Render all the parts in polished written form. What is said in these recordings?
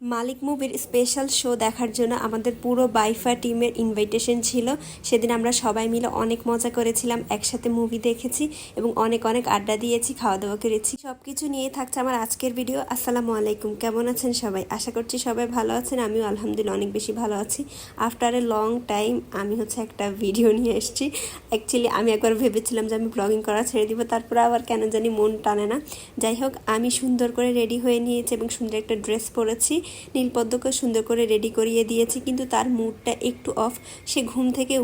মালিক মুভির special show দেখার জন্য আমাদের পুরো বাইফা টিমের ইনভাইটেশন ছিল। সেদিন আমরা সবাই মিলে অনেক মজা করেছিলাম, একসাথে মুভি দেখেছি এবং অনেক অনেক আড্ডা দিয়েছি, খাওয়া দাওয়া করেছি। সব কিছু নিয়ে থাকছে আমার আজকের ভিডিও। আসসালামু আলাইকুম, কেমন আছেন সবাই? আশা করছি সবাই ভালো আছেন। আমিও আলহামদুলিল্লাহ অনেক বেশি ভালো আছি। আফটার এ লং টাইম আমি একটা ভিডিও নিয়ে এসেছি। অ্যাকচুয়ালি আমি একবার ভেবেছিলাম যে আমি ব্লগিং করা ছেড়ে দিব, তারপরে আবার কেন জানি মন টানে না। যাই হোক, আমি সুন্দর করে রেডি হয়ে নিয়েছি এবং সুন্দর একটা ড্রেস পরেছি। নীলপদ্মকে সুন্দর করে রেডি করিয়ে দিয়েছি, কিন্তু তার মুডটা একটু অফ। সে ঘুম থেকে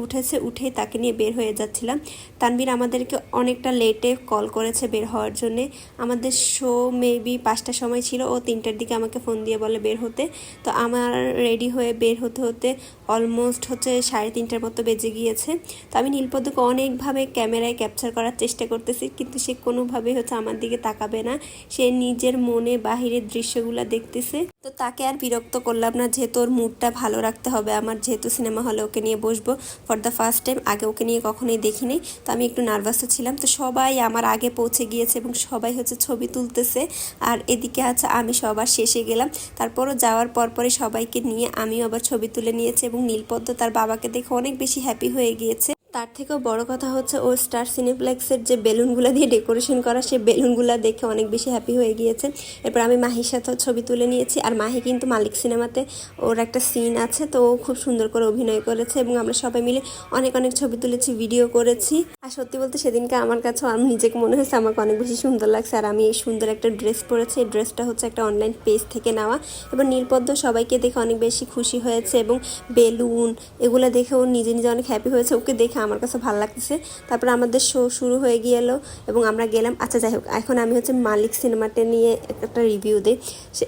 উঠে তাকে নিয়ে বের হয়ে যাচ্ছিলাম। তানভীর আমাদেরকে অনেকটা লেটে কল করেছে বের হওয়ার জন্যে। আমাদের শো মেবি 5টার সময় ছিল, ও 3টার দিকে আমাকে ফোন দিয়ে বলে বের হতে। তো আমার রেডি হয়ে বের হতে অলমোস্ট 3:30টার মতো বেজে গিয়েছে। তো আমি নীলপদ্মকে অনেকভাবে ক্যামেরায় ক্যাপচার করার চেষ্টা করতেছি, কিন্তু সে কোনোভাবেই আমার দিকে তাকাবে না। সে নিজের মনে বাহিরের দৃশ্যগুলো দেখতেছে। তো তাকে আর বিরক্ত করলাম না, যেহেতু ওর মুডটা ভালো রাখতে হবে আমার, যেহেতু সিনেমা হলে ওকে নিয়ে বসবো ফর দ্য ফার্স্ট টাইম। আগে ওকে নিয়ে কখনোই দেখিনি, তো আমি একটু নার্ভাসও ছিলাম। তো সবাই আমার আগে পৌঁছে গিয়েছে এবং সবাই ছবি তুলতেছে, আর এদিকে আমি সবার শেষে গেলাম। তারপরও যাওয়ার পরপরই সবাইকে নিয়ে আমিও আবার ছবি তুলে নিয়েছি এবং নীলপদ্ম তার বাবাকে দেখে অনেক বেশি হ্যাপি হয়ে গিয়েছে। তার থেকেও বড় কথা ও স্টার সিনেপ্লেক্সের যে বেলুনগুলো দিয়ে ডেকোরেশন করা, সে বেলুনগুলো দেখে অনেক বেশি হ্যাপি হয়ে গিয়েছে। এরপর আমি মাহির সাথেও ছবি তুলে নিয়েছি, আর মাহি কিন্তু মালিক সিনেমাতে ওর একটা সিন আছে, তো ও খুব সুন্দর করে অভিনয় করেছে এবং আমরা সবাই মিলে অনেক অনেক ছবি তুলেছি, ভিডিও করেছি। আর সত্যি বলতে সেদিনকে আমার কাছে আমি নিজেকে মনে হয়েছে আমাকে অনেক বেশি সুন্দর লাগছে। আর আমি এই সুন্দর একটা ড্রেস পরেছি, এই ড্রেসটা একটা অনলাইন পেজ থেকে নেওয়া। এবং নীলপদ্ম সবাইকে দেখে অনেক বেশি খুশি হয়েছে এবং বেলুন এগুলো দেখে ও নিজে নিজে অনেক হ্যাপি হয়েছে। ওকে দেখে আমার কাছে ভালো লাগতেছে। তারপর আমাদের শো শুরু হয়ে গেল এবং আমরা গেলাম। আচ্ছা যাই হোক, এখন আমি মালিক সিনেমাটা নিয়ে একটা রিভিউ দিই।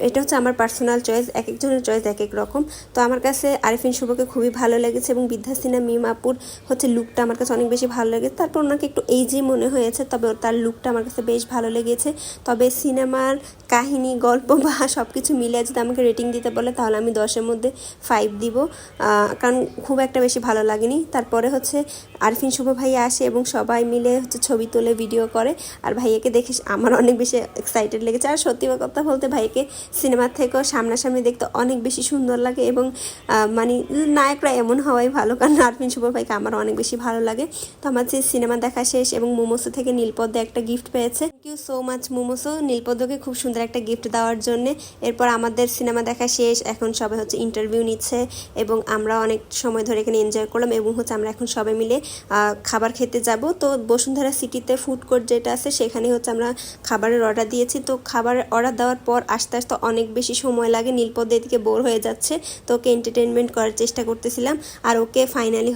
এটা আমার পার্সোনাল চয়েস, এক একজনের চয়েস এক এক রকম। তো আমার কাছে আরিফিন শুভকে খুবই ভালো লেগেছে এবং বিদ্যা সিনহা মিম আপুর লুকটা আমার কাছে অনেক বেশি ভালো লেগেছে। তারপর ওনাকে একটু এইজি মনে হয়েছে, তবে তার লুকটা আমার কাছে বেশ ভালো লেগেছে। তবে সিনেমার কাহিনী, গল্প বা সব কিছু মিলে যদি আমাকে রেটিং দিতে বলে, তাহলে আমি 10-এর মধ্যে 5 দিব, কারণ খুব একটা বেশি ভালো লাগেনি। তারপরে আরিফিন শুভ ভাইয়া আসে এবং সবাই মিলে ছবি তোলে, ভিডিও করে। আর ভাইয়াকে দেখে আমার অনেক বেশি এক্সাইটেড লেগেছে। আর সত্যি কথা বলতে ভাইয়াকে সিনেমার থেকেও সামনাসামনি দেখতে অনেক বেশি সুন্দর লাগে এবং মানে নায়করা এমন হওয়াই ভালো, কারণ আরিফিন শুভ ভাইকে আমার অনেক বেশি ভালো লাগে। তো আমার সিনেমা দেখা শেষ এবং মোমোসো থেকে নীলপদ্ম একটা গিফট পেয়েছে। থ্যাংক ইউ সো মাচ মোমোসো, নীলপদ্মকে খুব সুন্দর একটা গিফট দেওয়ার জন্যে। এরপর আমাদের সিনেমা দেখা শেষ, এখন সবাই ইন্টারভিউ নিচ্ছে এবং আমরা অনেক সময় ধরে এখানে এনজয় করলাম এবং আমরা এখন সবাই মিলে খাবার খেতে যাব। তো বসুন্ধরা সিটিতে ফুড কোর্ট যেটা আছে, সেখানে আমরা খাবারের অর্ডার দিয়েছি। তো খাবারের অর্ডার দেওয়ার পর আস্তে আস্তে অনেক বেশি সময় লাগে। নীলপদ্ম এদিকে বোর হয়ে যাচ্ছে, তো ওকে এন্টারটেনমেন্ট করার চেষ্টা করতেছিলাম। আর ওকে ফাইনালি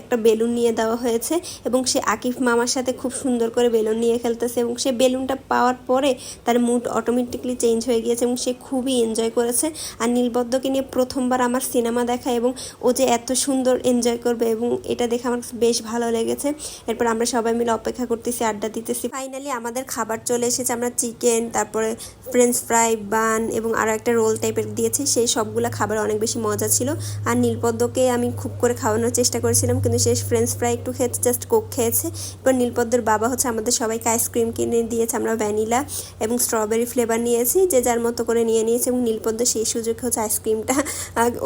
একটা বেলুন নিয়ে দেওয়া হয়েছে এবং সে আকিফ মামার সাথে খুব সুন্দর করে বেলুন নিয়ে খেলতেছে এবং সে বেলুনটা পাওয়ার পরে তার মুড অটোমেটিকলি চেঞ্জ হয়ে গিয়েছে এবং সে খুবই এনজয় করেছে। আর নীলপদ্মকে নিয়ে প্রথমবার আমার সিনেমা দেখা এবং ও যে এত সুন্দর এনজয় করবে, এবং এটা দেখে আমার বেশ ভালো লেগেছে। এরপর আমরা সবাই মিলে অপেক্ষা করতেছি, আড্ডা দিতেছি। ফাইনালি আমাদের খাবার চলে এসেছে। আমরা চিকেন, তারপরে ফ্রেঞ্চ ফ্রাই, বান এবং আরও একটা রোল টাইপের দিয়েছি। সেই সবগুলো খাবার অনেক বেশি মজা ছিল। আর নীলপদ্মকে আমি খুব করে খাওয়ানোর চেষ্টা করেছিলাম, কিন্তু সে ফ্রেঞ্চ ফ্রাই একটু খেয়েছে, জাস্ট কোক খেয়েছে। এরপর নীলপদ্মর বাবা আমাদের সবাইকে আইসক্রিম কিনে দিয়েছে। আমরা ভ্যানিলা এবং স্ট্রবেরি ফ্লেভার নিয়েছি, যে যার মতো করে নিয়েছে এবং নীলপদ্ম সেই সুযোগে আইসক্রিমটা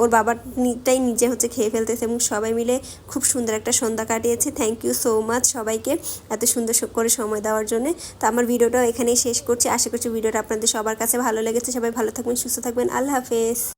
ওর বাবারটাই নিজে খেয়ে ফেলতেছে এবং সবাই মিলে খুব সুন্দর একটা সন্ধ্যা কাটিয়েছি। থ্যাংক ইউ সো মাচ সবাইকে এত সুন্দর করে সময় দেওয়ার জন্য। তো আমার ভিডিওটা এখানেই শেষ করছি। আশা করছি ভিডিওটা আপনাদের সবার কাছে ভালো লেগেছে। সবাই ভালো থাকবেন, সুস্থ থাকবেন। আল্লাহ হাফেজ।